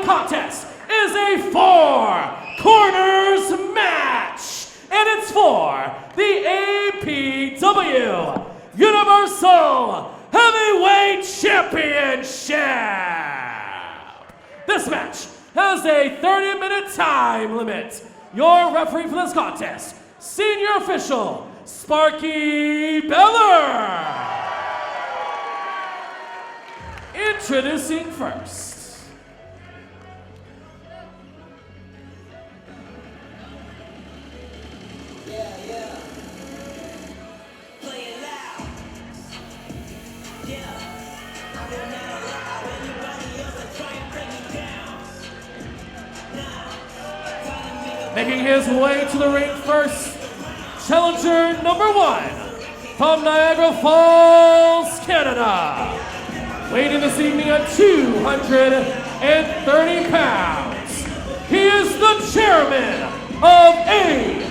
following contest is a 4 corners match, and it's for the APW Universal Heavyweight Championship. This match has a 30-minute time limit. Your referee for this contest, senior official Sparky Beller. Introducing first. Yeah. Play it loud. Yeah. I will not allow anybody else to try and bring me down. Nah. Making his way to the ring first, challenger number 1 from Niagara Falls, Canada. Weighing in this evening at 230 pounds. He is the chairman of AEW,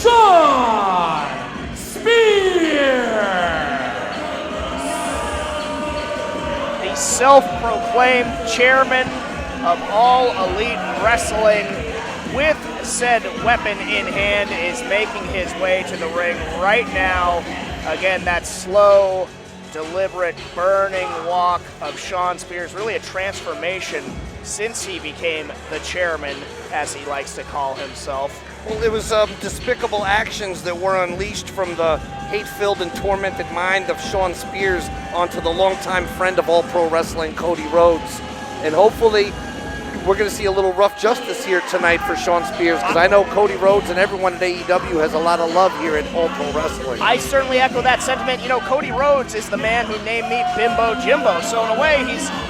Shawn Spears. The self-proclaimed chairman of All Elite Wrestling, with said weapon in hand, is making his way to the ring right now. Again, that slow, deliberate, burning walk of Shawn Spears, really a transformation since he became the chairman, as he likes to call himself. Well, it was despicable actions that were unleashed from the hate-filled and tormented mind of Shawn Spears onto the longtime friend of All Pro Wrestling, Cody Rhodes. And hopefully, we're going to see a little rough justice here tonight for Shawn Spears, because I know Cody Rhodes and everyone at AEW has a lot of love here at All Pro Wrestling. I certainly echo that sentiment. You know, Cody Rhodes is the man who named me Bimbo Jimbo, so in a way,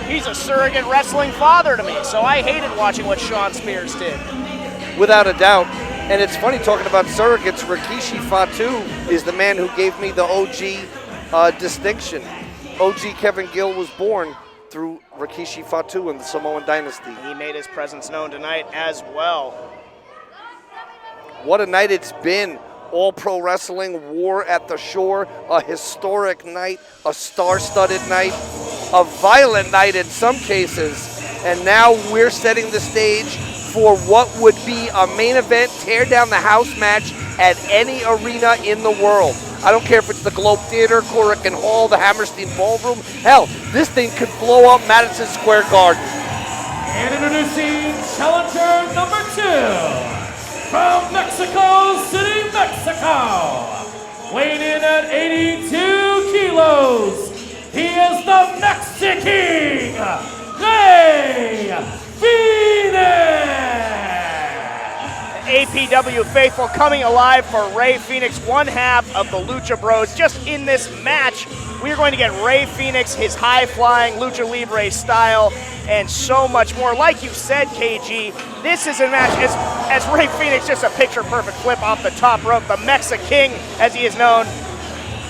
he's a surrogate wrestling father to me, so I hated watching what Shawn Spears did. Without a doubt. And it's funny talking about surrogates. Rikishi Fatu is the man who gave me the OG distinction. OG Kevin Gill was born through Rikishi Fatu in the Samoan Dynasty. He made his presence known tonight as well. What a night it's been. All Pro Wrestling, War at the Shore, a historic night, a star-studded night, a violent night in some cases, and now we're setting the stage for what would be a main event, tear down the house match at any arena in the world. I don't care if it's the Globe Theater, Korakuen Hall, the Hammerstein Ballroom. Hell, this thing could blow up Madison Square Garden. And introducing challenger number 2 from Mexico City, Mexico. Weighing in at 82 kilos, he is the Mexican, Rey Fenix. APW faithful coming alive for Rey Fenix, one half of the Lucha Bros. Just in this match, we are going to get Rey Fenix, his high-flying Lucha Libre style, and so much more. Like you said, KG, this is a match as Rey Fenix, just a picture-perfect flip off the top rope. The Mexican, as he is known,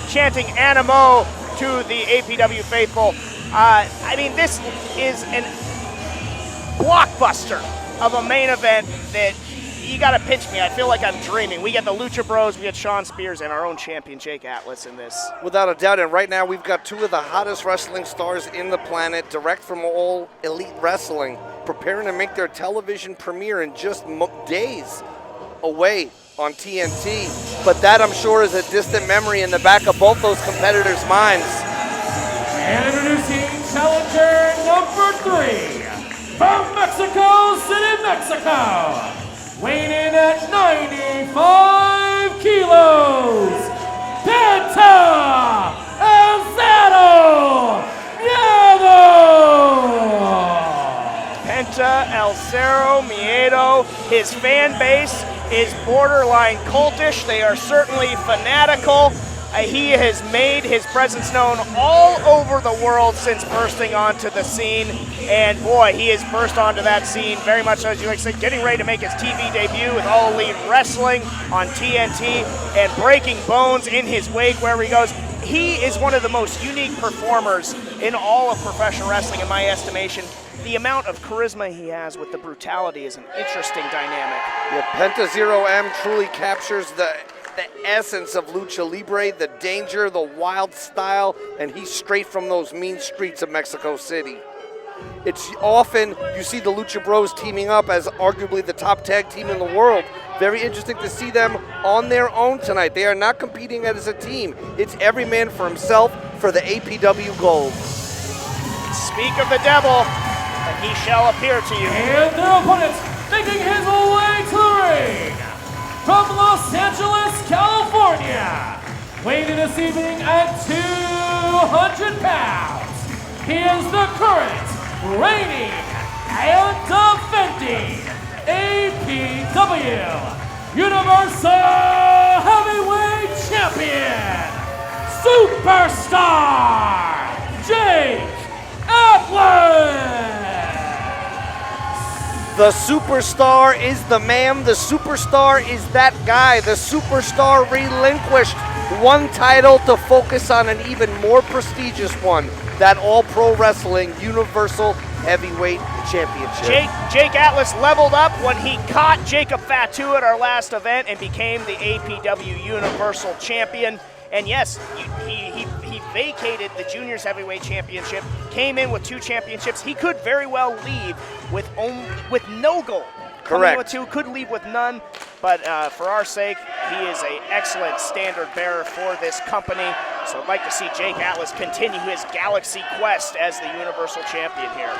chanting Animo to the APW faithful. I mean, this is an blockbuster of a main event that you got to pitch me. I feel like I'm dreaming. We get the Lucha Bros, we get Shawn Spears, and our own champion, Jake Atlas, in this. Without a doubt, and right now we've got two of the hottest wrestling stars in the planet, direct from All Elite Wrestling, preparing to make their television premiere in just days away on TNT. But that, I'm sure, is a distant memory in the back of both those competitors' minds. And introducing challenger number 3 from Mexico City, Mexico. Weighing in at 95 kilos, Penta El Zero Miedo. Penta El Zero Miedo. His fan base is borderline cultish. They are certainly fanatical. He has made his presence known all over the world since bursting onto the scene. And boy, he has burst onto that scene very much, as you like to say, getting ready to make his TV debut with All Elite Wrestling on TNT and breaking bones in his wake wherever he goes. He is one of the most unique performers in all of professional wrestling, in my estimation. The amount of charisma he has with the brutality is an interesting dynamic. Yeah, Penta Zero M truly captures the essence of lucha libre, the danger, the wild style, and he's straight from those mean streets of Mexico City. It's often you see the Lucha Bros teaming up as arguably the top tag team in the world. Very interesting to see them on their own tonight. They are not competing as a team. It's every man for himself for the APW gold. Speak of the devil, and he shall appear to you. And their opponents making his way to the ring from Los Angeles, California, weighing in this evening at 200 pounds. He is the current, reigning, and defending APW Universal Heavyweight Champion, Superstar Jake Atlas. The superstar is the man. The superstar is that guy. The superstar relinquished one title to focus on an even more prestigious one, that All Pro Wrestling Universal Heavyweight Championship. Jake Atlas leveled up when he caught Jacob Fatu at our last event and became the APW Universal Champion. And yes, he vacated the Juniors Heavyweight Championship, came in with 2 championships. He could very well leave with no gold. Coming in with 2, could leave with none. But for our sake, he is an excellent standard bearer for this company. So I'd like to see Jake Atlas continue his galaxy quest as the Universal Champion here.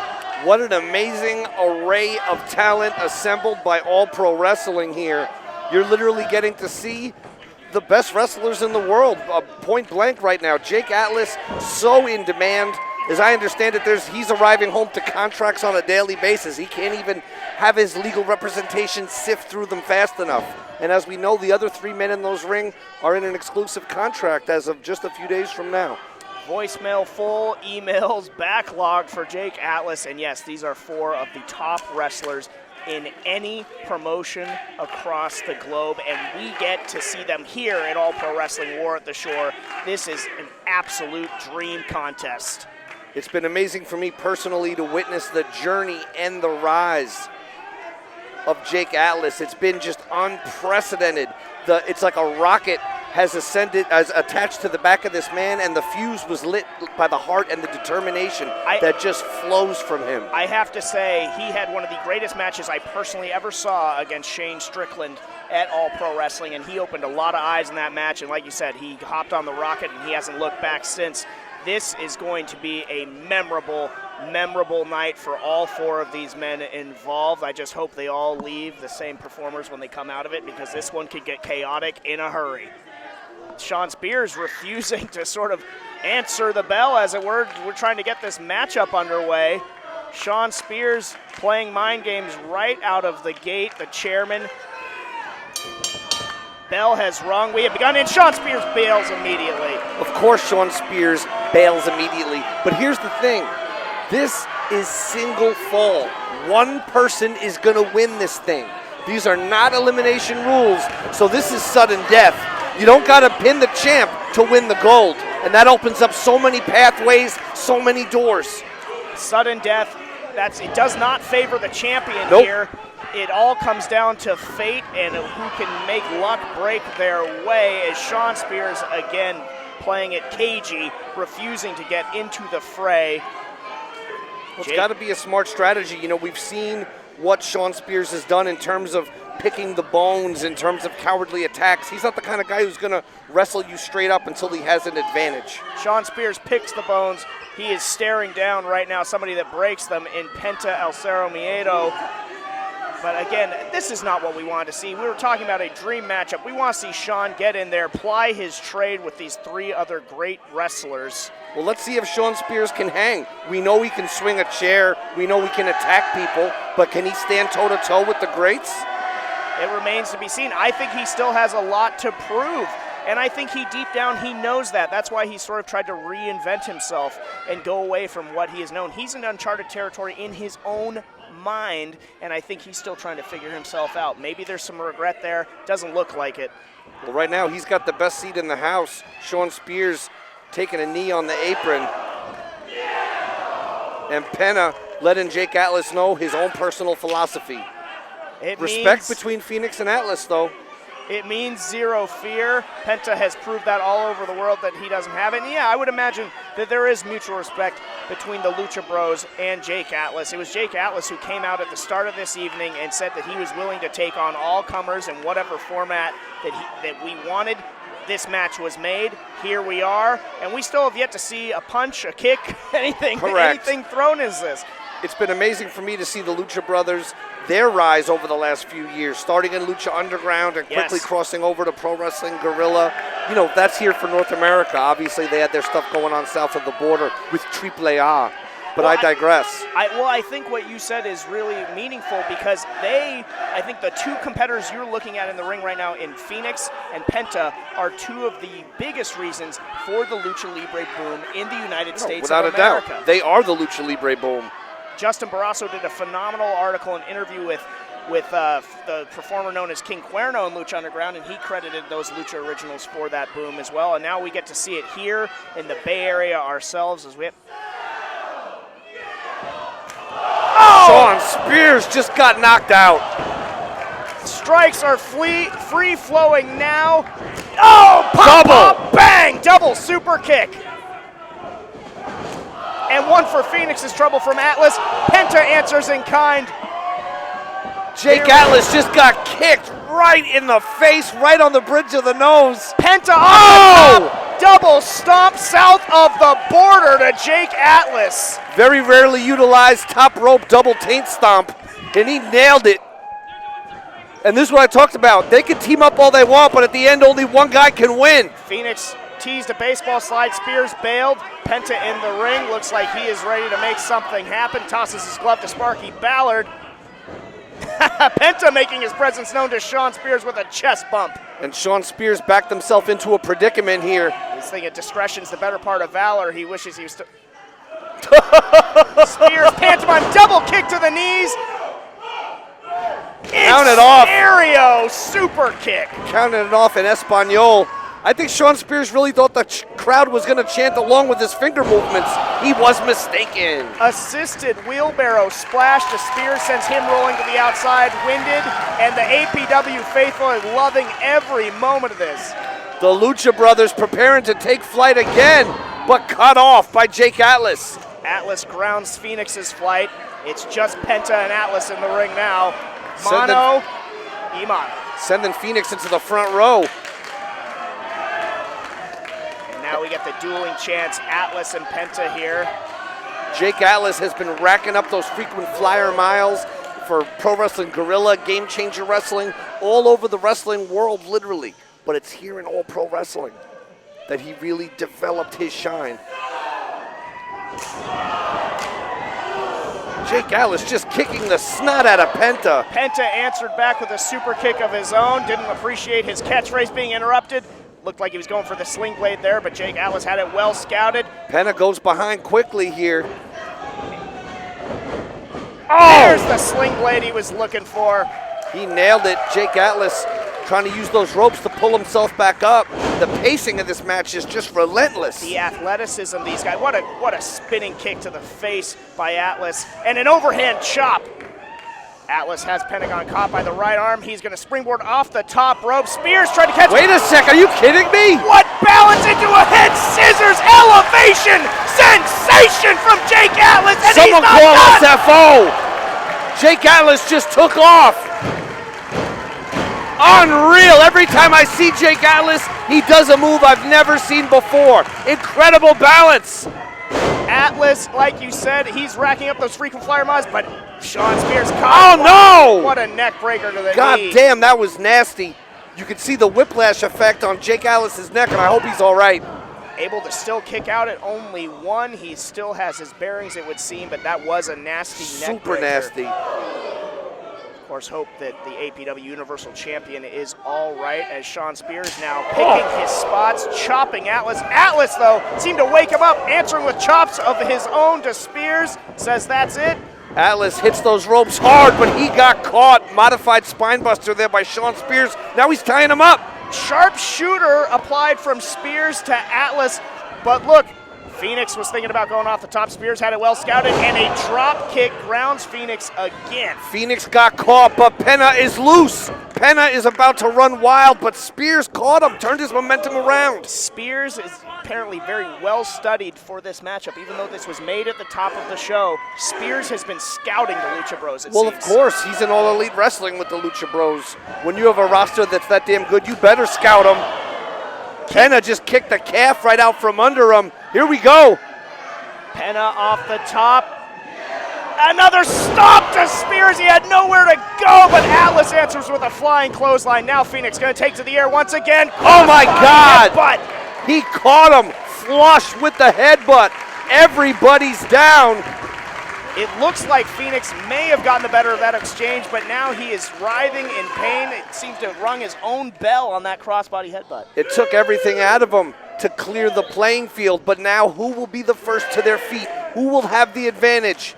What an amazing array of talent assembled by All Pro Wrestling here. You're literally getting to see the best wrestlers in the world, point blank right now. Jake Atlas, so in demand. As I understand it, he's arriving home to contracts on a daily basis. He can't even have his legal representation sift through them fast enough. And as we know, the other 3 men in those ring are in an exclusive contract as of just a few days from now. Voicemail full, emails backlogged for Jake Atlas. And yes, these are 4 of the top wrestlers in any promotion across the globe, and we get to see them here at All Pro Wrestling War at the Shore. This is an absolute dream contest. It's been amazing for me personally to witness the journey and the rise of Jake Atlas. It's been just unprecedented. It's like a rocket has attached to the back of this man, and the fuse was lit by the heart and the determination that just flows from him. I have to say, he had one of the greatest matches I personally ever saw against Shane Strickland at All Pro Wrestling, and he opened a lot of eyes in that match, and like you said, he hopped on the rocket, and he hasn't looked back since. This is going to be a memorable night for all 4 of these men involved. I just hope they all leave the same performers when they come out of it, because this one could get chaotic in a hurry. Sean Spears refusing to sort of answer the bell, as it were. We're trying to get this matchup underway. Sean Spears playing mind games right out of the gate. The chairman. Bell has rung. We have begun, and Sean Spears bails immediately. Of course Sean Spears bails immediately. But here's the thing. This is single fall. One person is going to win this thing. These are not elimination rules, so this is sudden death. You don't got to pin the champ to win the gold, and that opens up so many pathways, so many doors. Sudden death, it does not favor the champion here. It all comes down to fate and who can make luck break their way, as Sean Spears, again, playing it cagey, refusing to get into the fray. Well, it's got to be a smart strategy. You know, we've seen what Sean Spears has done in terms of picking the bones, in terms of cowardly attacks. He's not the kind of guy who's going to wrestle you straight up until he has an advantage. Sean Spears picks the bones. He is staring down right now somebody that breaks them in Penta El Cerro Miedo. But again, this is not what we wanted to see. We were talking about a dream matchup. We want to see Sean get in there, ply his trade with these 3 other great wrestlers. Well, let's see if Sean Spears can hang. We know he can swing a chair. We know he can attack people. But can he stand toe-to-toe with the greats? It remains to be seen. I think he still has a lot to prove. And I think deep down, he knows that. That's why he sort of tried to reinvent himself and go away from what he has known. He's in uncharted territory in his own mind, and I think he's still trying to figure himself out. Maybe there's some regret there. Doesn't look like it. Well, right now, he's got the best seat in the house. Sean Spears taking a knee on the apron. And Penta letting Jake Atlas know his own personal philosophy. Respect between Phoenix and Atlas, though. It means zero fear. Penta has proved that all over the world that he doesn't have it. And yeah, I would imagine that there is mutual respect between the Lucha Bros and Jake Atlas. It was Jake Atlas who came out at the start of this evening and said that he was willing to take on all comers in whatever format that we wanted. This match was made. Here we are, and we still have yet to see a punch, a kick, anything thrown as this. It's been amazing for me to see the Lucha Brothers, their rise over the last few years, starting in Lucha Underground and quickly crossing over to Pro Wrestling Guerrilla. You know, that's here for North America. Obviously, they had their stuff going on south of the border with Triple A. But I digress. I think what you said is really meaningful because I think the two competitors you're looking at in the ring right now in Phoenix and Penta are two of the biggest reasons for the Lucha Libre boom in the United States of America. Without a doubt. They are the Lucha Libre boom. Justin Barrasso did a phenomenal article and interview with the performer known as King Cuerno in Lucha Underground, and he credited those Lucha Originals for that boom as well. And now we get to see it here in the Bay Area ourselves as we Shawn Spears just got knocked out. Strikes are free-flowing now. Oh, pop, bang, double super kick. And one for Phoenix's trouble from Atlas. Penta answers in kind. Jake Atlas just got kicked right in the face, right on the bridge of the nose. Penta on the top. Double stomp south of the border to Jake Atlas. Very rarely utilized top rope double taint stomp, and he nailed it. And this is what I talked about. They can team up all they want, but at the end, only one guy can win. Phoenix teased a baseball slide. Spears bailed. Penta in the ring. Looks like he is ready to make something happen. Tosses his glove to Sparky Ballard. Penta making his presence known to Shawn Spears with a chest bump. And Shawn Spears backed himself into a predicament here. He's thinking discretion's the better part of valor. He wishes he was Spears pantomime double kick to the knees. Count it off. Stereo super kick. Counted it off in Espanol. I think Shawn Spears really thought the crowd was going to chant along with his finger movements. He was mistaken. Assisted wheelbarrow splash to Spears sends him rolling to the outside, winded, and the APW faithful are loving every moment of this. The Lucha Brothers preparing to take flight again, but cut off by Jake Atlas. Atlas grounds Phoenix's flight. It's just Penta and Atlas in the ring now. Mono, Iman. Sending Phoenix into the front row. Now we get the dueling chants, Atlas and Penta here. Jake Atlas has been racking up those frequent flyer miles for Pro Wrestling Guerrilla, Game Changer Wrestling, all over the wrestling world, literally. But it's here in All Pro Wrestling that he really developed his shine. Jake Atlas just kicking the snot out of Penta. Penta answered back with a super kick of his own. Didn't appreciate his catchphrase being interrupted. Looked like he was going for the sling blade there, but Jake Atlas had it well scouted. Penta goes behind quickly here. There's the sling blade he was looking for. He nailed it. Jake Atlas trying to use those ropes to pull himself back up. The pacing of this match is just relentless. The athleticism of these guys. What a spinning kick to the face by Atlas. And an overhand chop. Atlas has Pentagon caught by the right arm. He's going to springboard off the top rope. Spears trying to catch. Wait a sec, are you kidding me? What balance into a head scissors elevation sensation from Jake Atlas. And someone he's not call done. SFO. Jake Atlas just took off. Unreal. Every time I see Jake Atlas, he does a move I've never seen before. Incredible balance. Atlas, like you said, he's racking up those frequent flyer miles, but Shawn Spears caught. Oh, no! What a neck breaker to the God knee. damn, that was nasty. You can see the whiplash effect on Jake Atlas's neck, and I hope he's all right. Able to still kick out at only one. He still has his bearings, it would seem, but that was a nasty neck breaker. Super nasty. Of course, hope that the APW Universal Champion is all right as Shawn Spears now picking his spots, chopping Atlas. Atlas, though, seemed to wake him up, answering with chops of his own to Spears. Says that's it. Atlas hits those ropes hard, but he got caught. Modified spinebuster there by Shawn Spears. Now he's tying him up. Sharpshooter applied from Spears to Atlas, but look, Phoenix was thinking about going off the top. Spears had it well scouted, and a drop kick grounds Phoenix again. Phoenix got caught, but Penna is loose. Penna is about to run wild, but Spears caught him, turned his momentum around. Spears is apparently very well studied for this matchup, even though this was made at the top of the show. Spears has been scouting the Lucha Bros, it Well, seems. of course, he's in All Elite Wrestling with the Lucha Bros. When you have a roster that's that damn good, you better scout him. Penna just kicked the calf right out from under him. Here we go. Penna off the top. Another stop to Spears. He had nowhere to go, but Atlas answers with a flying clothesline. Now Phoenix going to take to the air once again. Oh my God! But He caught him flush with the headbutt. Everybody's down. it looks like Phoenix may have gotten the better of that exchange, but now he is writhing in pain. It seems to have rung his own bell on that crossbody headbutt. It took everything out of him to clear the playing field, but now who will be the first to their feet? Who will have the advantage?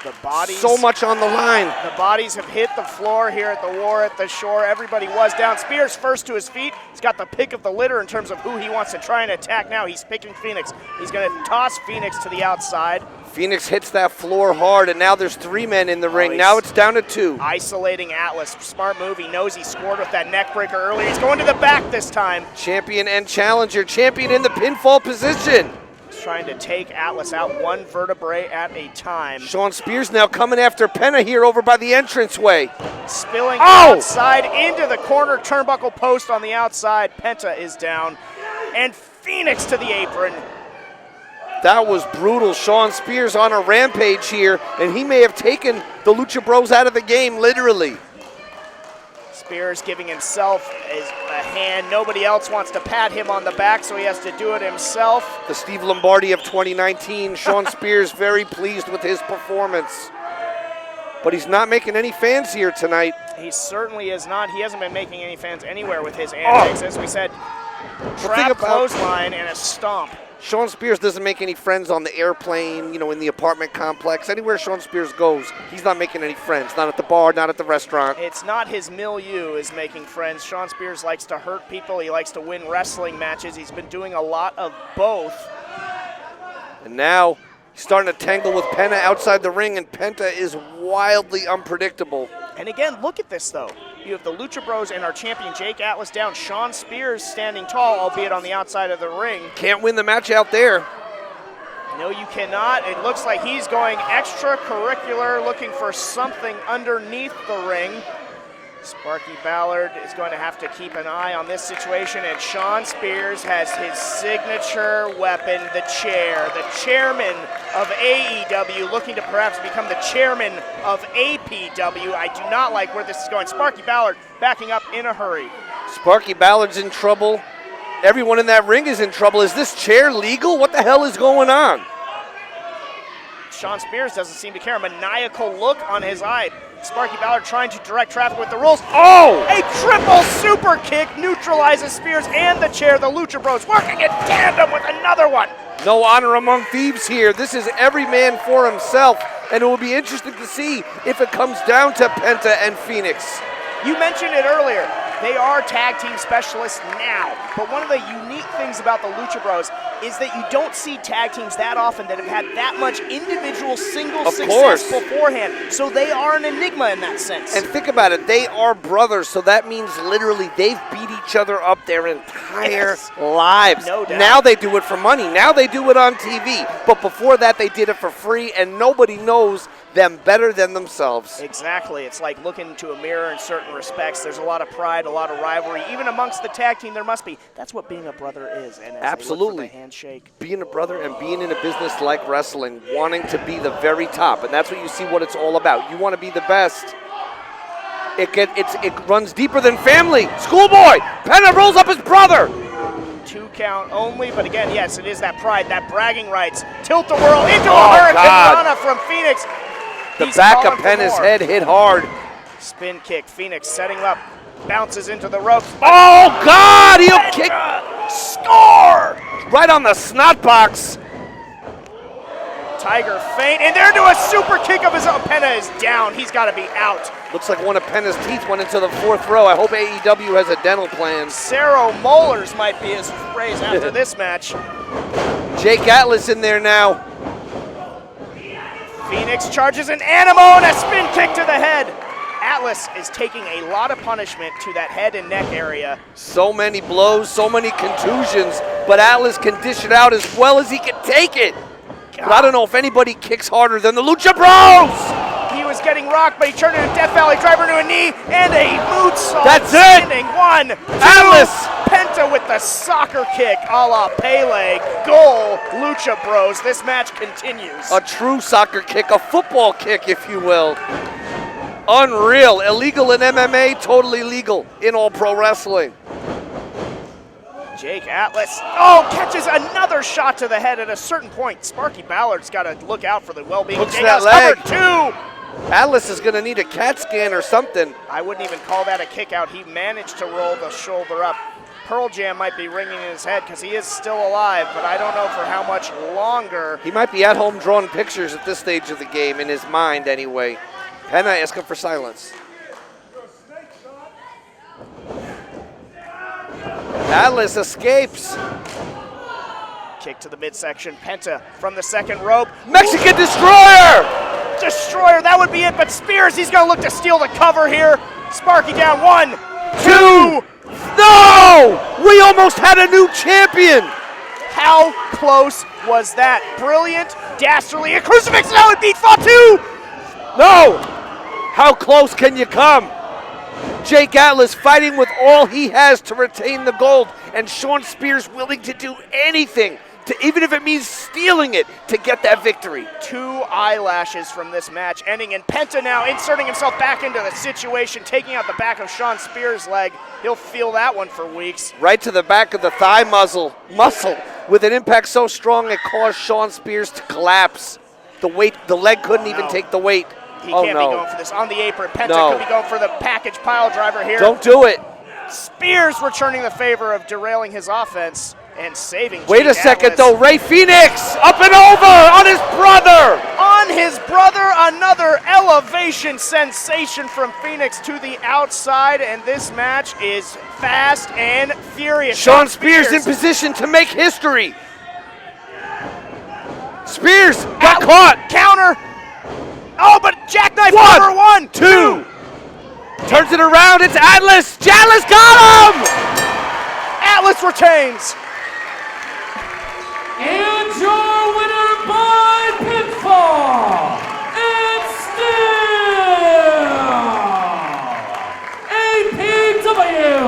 The bodies. So much on the line. The bodies have hit the floor here at the War at the Shore. Everybody was down. Spears first to his feet. He's got the pick of the litter in terms of who he wants to try and attack now. He's picking Phoenix. He's going to toss Phoenix to the outside. Phoenix hits that floor hard, and now there's 3 men in the ring. he's- Now it's down to 2. Isolating Atlas. Smart move. He knows he scored with that neck breaker earlier. He's going to the back this time. Champion and challenger. Champion in the pinfall position. He's trying to take Atlas out one vertebrae at a time. Sean Spears now coming after Penna here over by the entranceway. Spilling Oh! outside into the corner turnbuckle post on the outside. Penta is down. And Phoenix to the apron. That was brutal. Sean Spears on a rampage here, and he may have taken the Lucha Bros out of the game, literally. Spears giving himself a hand. Nobody else wants to pat him on the back, so he has to do it himself. The Steve Lombardi of 2019, Sean Spears very pleased with his performance. But he's not making any fans here tonight. He certainly is not. He hasn't been making any fans anywhere with his antics. As we said, thing trap about- clothesline and a stomp. Sean Spears doesn't make any friends on the airplane, in the apartment complex. Anywhere Sean Spears goes, he's not making any friends. Not at the bar, not at the restaurant. It's not his milieu is making friends. Sean Spears likes to hurt people. He likes to win wrestling matches. He's been doing a lot of both. And now he's starting to tangle with Penna outside the ring, and Penta is wildly unpredictable. And again, look at this, though. You have the Lucha Bros and our champion Jake Atlas down. Sean Spears standing tall, albeit on the outside of the ring. Can't win the match out there. No, you cannot. It looks like he's going extracurricular, looking for something underneath the ring. Sparky Ballard is going to have to keep an eye on this situation, and Sean Spears has his signature weapon, the chair. The chairman of AEW looking to perhaps become the chairman of APW. I do not like where this is going. Sparky Ballard backing up in a hurry. Sparky Ballard's in trouble. Everyone in that ring is in trouble. Is this chair legal? What the hell is going on? Sean Spears doesn't seem to care. A maniacal look on his eye. Sparky Ballard trying to direct traffic with the rules. Oh! A triple super kick neutralizes Spears and the chair. The Lucha Bros working in tandem with another one. No honor among thieves here. This is every man for himself, and it will be interesting to see if it comes down to Penta and Phoenix. You mentioned it earlier. They are tag team specialists now. But one of the unique things about the Lucha Bros is that you don't see tag teams that often that have had that much individual single Of success course. beforehand. So they are an enigma in that sense. And think about it, they are brothers, so that means literally they've beat each other up their entire Yes. lives. No doubt. Now they do it for money. Now they do it on TV. But before that, they did it for free, and nobody knows them better than themselves. Exactly. It's like looking into a mirror in certain respects. There's a lot of pride, a lot of rivalry. Even amongst the tag team, there must be. That's what being a brother is. And as they look for Absolutely. the handshake. Being a brother and being in a business like wrestling, wanting to be the very top, and that's what you see what it's all about. You want to be the best. It runs deeper than family. Schoolboy! Penna rolls up his brother! 2 count only, but again, yes, it is that pride, that bragging rights. Tilt the world into Oh, a Hurricane God. Rana from Phoenix. The He's back calling of for Penna's more. head hit hard. Spin kick. Phoenix setting up. Bounces into the ropes. Oh, God! He'll kick Score! right on the snot box. Tiger feint, and they're doing a super kick of his own. Penna is down. He's got to be out. Looks like one of Penna's teeth went into the 4th row. I hope AEW has a dental plan. Cerro Molars might be his phrase after this match. Jake Atlas in there now. Phoenix charges an Animo and a spin kick to the head. Atlas is taking a lot of punishment to that head and neck area. So many blows, so many contusions, but Atlas can dish it out as well as he can take it. But I don't know if anybody kicks harder than the Lucha Bros. He was getting rocked, but he turned into a Death Valley driver to a knee and a moonsault. That's it. Standing 1, 2. Atlas. Penta with the soccer kick a la Pele. Goal, Lucha Bros. This match continues. A true soccer kick, a football kick, if you will. Unreal. Illegal in MMA, totally legal in All Pro Wrestling. Jake Atlas, catches another shot to the head at a certain point. Sparky Ballard's got to look out for the well-being of Hooks Jake that Atlas. leg. Cover 2. Atlas is going to need a CAT scan or something. I wouldn't even call that a kick out. He managed to roll the shoulder up. Pearl Jam might be ringing in his head because he is still alive, but I don't know for how much longer. He might be at home drawing pictures at this stage of the game, in his mind anyway. Penta asking for silence. Atlas escapes. Kick to the midsection. Penta from the second rope. Mexican Destroyer! Destroyer, that would be it, but Spears, he's going to look to steal the cover here. Sparky down 1, 2. No! We almost had a new champion! How close was that? Brilliant, dastardly, a crucifix, now it beat Fatu! No! How close can you come? Jake Atlas fighting with all he has to retain the gold, and Shawn Spears willing to do anything, even if it means stealing it, to get that victory. 2 eyelashes from this match ending, and Penta now inserting himself back into the situation, taking out the back of Shawn Spears' leg. He'll feel that one for weeks. Right to the back of the thigh muscle, with an impact so strong it caused Shawn Spears to collapse. The leg couldn't even take the weight. He can't be going for this on the apron. Penta could be going for the package pile driver here. Don't do it. Spears returning the favor of derailing his offense and saving Wait Jake a second Atlas. though, Ray Phoenix up and over on his brother. On his brother, another elevation sensation from Phoenix to the outside, and this match is fast and furious. Shawn Spears in position to make history. Spears got caught. Counter. Oh, but jackknife cover 1, 2. Turns it around, it's Atlas. Atlas got him! Atlas retains. And your winner by pinfall, it's still APW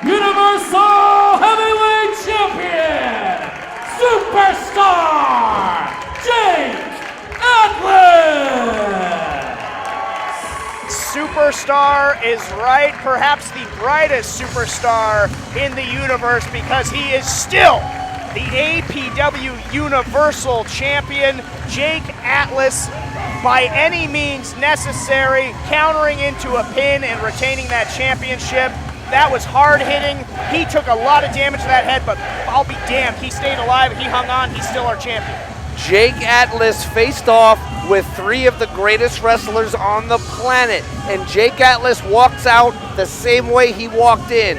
Universal Heavyweight Champion, Superstar Jake Atlas. Superstar is right, perhaps the brightest superstar in the universe, because he is still the APW Universal Champion. Jake Atlas, by any means necessary, countering into a pin and retaining that championship. That was hard hitting. He took a lot of damage to that head, but I'll be damned, he stayed alive, he hung on, he's still our champion. Jake Atlas faced off with 3 of the greatest wrestlers on the planet, and Jake Atlas walks out the same way he walked in.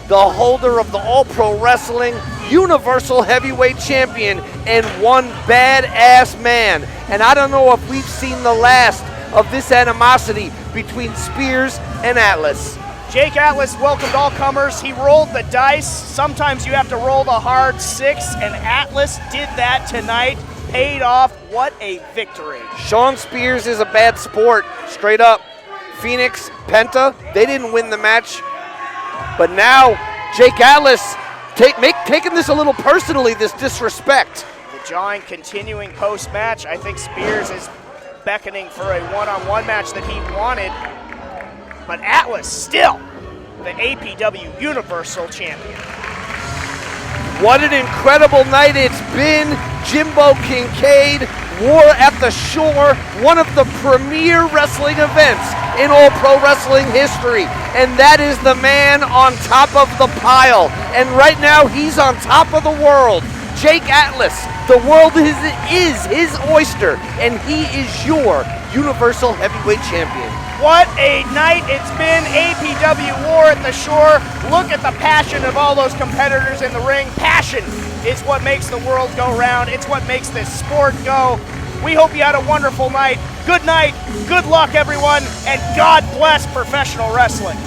The holder of the All Pro Wrestling Universal Heavyweight Champion and one badass man. And I don't know if we've seen the last of this animosity between Spears and Atlas. Jake Atlas welcomed all comers. He rolled the dice. Sometimes you have to roll the hard 6, and Atlas did that tonight. Paid off. What a victory. Shawn Spears is a bad sport, straight up. Phoenix, Penta, they didn't win the match. But now, Jake Atlas taking this a little personally, this disrespect. The jawing continuing post-match. I think Spears is beckoning for a one-on-one match that he wanted. But Atlas still the APW Universal Champion. What an incredible night it's been. Jimbo Kincaid, War at the Shore, one of the premier wrestling events in All Pro Wrestling history. And that is the man on top of the pile. And right now he's on top of the world. Jake Atlas, the world is his oyster, and he is your Universal Heavyweight Champion. What a night it's been. APW War at the Shore. Look at the passion of all those competitors in the ring. Passion is what makes the world go round. It's what makes this sport go. We hope you had a wonderful night. Good night, good luck, everyone, and God bless professional wrestling.